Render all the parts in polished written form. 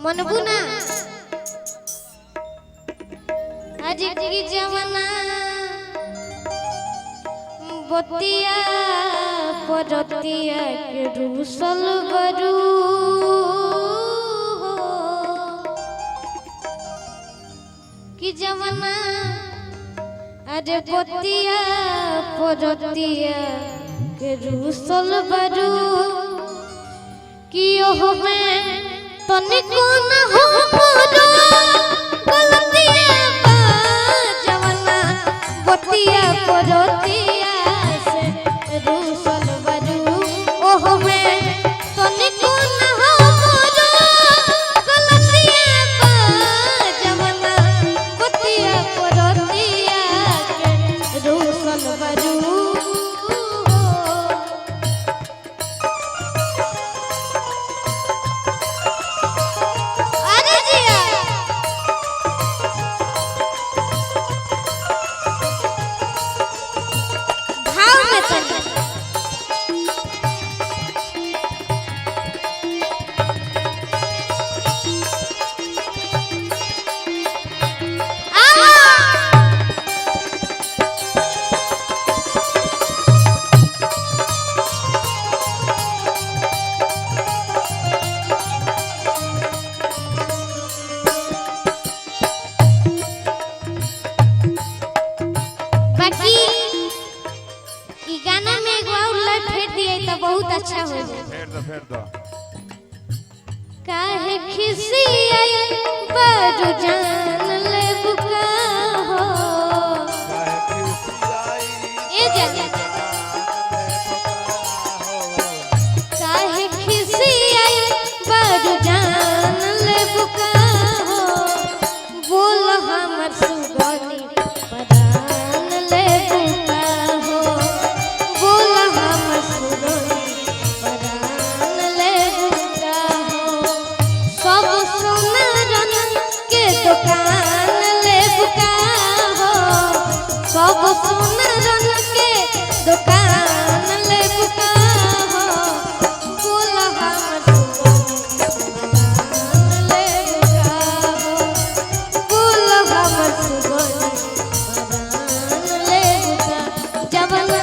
मनबुना आज की जमाना बतिया परतिया के रूसल बरू की जमाना अरे बतिया परतिया के रूसल बरू कि ओह में तनिको न हो मोरो गलतिया बा जवाना बतिया परतिया से रूसल बरू ओह में तनिको न हो मोरो गलतिया बा जवाना बतिया परतिया के रूसल बरू बहुत अच्छा हो फेर दो काहे खिसी आई बड़ जान ले बुका हो काहे खिसी आई ए जा काहे खिसी आई बड़ जान ले बुका हो बोल हमर सुगनी परान ले बुका हो बोल हमर सुगनी दुकान ले बुका हो सब सुनरन के दुकान ले बुका हो बोल हमर दुकान ले बुका हो बोल हमर दुकान ले बुका जवाना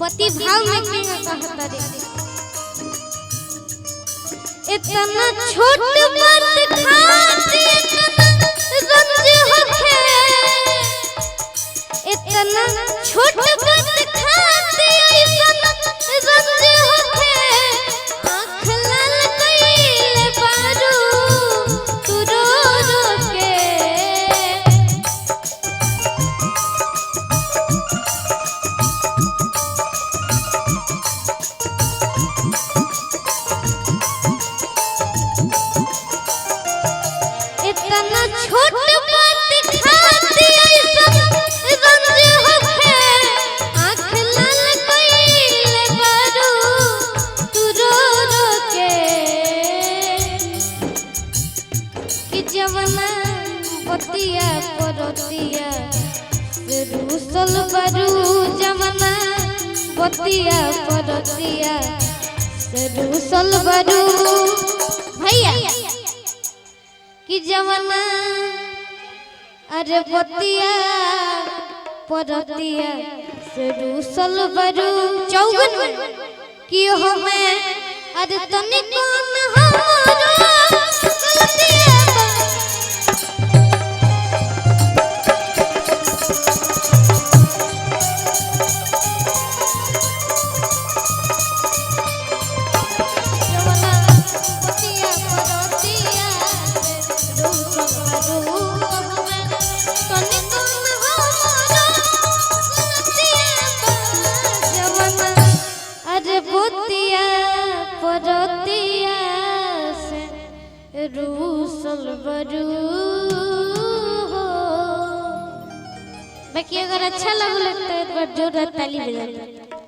पति भाव में क्यों कहता रे इतना छोट बात खाती इतना रंज होखे इतना छोट बात खाती इतना रंज होखे आँख लाल कइले बारू तू रो रो के इतना छोट बात खाती ऐसा रंज होखे आँख लाल कइले बारू तू रो रो के कि जवाना बतिया परतिया से रूसल बारू जवाना बतिया परतिया से रूसल बारू भैया कि जवाना अरे बतिया परतिया से रूसल बरू चौगन कि हो मैं अरे तनिको न हमरो गलतिया बा जवाना बतिया परतिया अरे बुतिया परतिया से रूसल बरू बाकी अगर अच्छा लगता है तो एक बार जोरदार ताली बजा दो।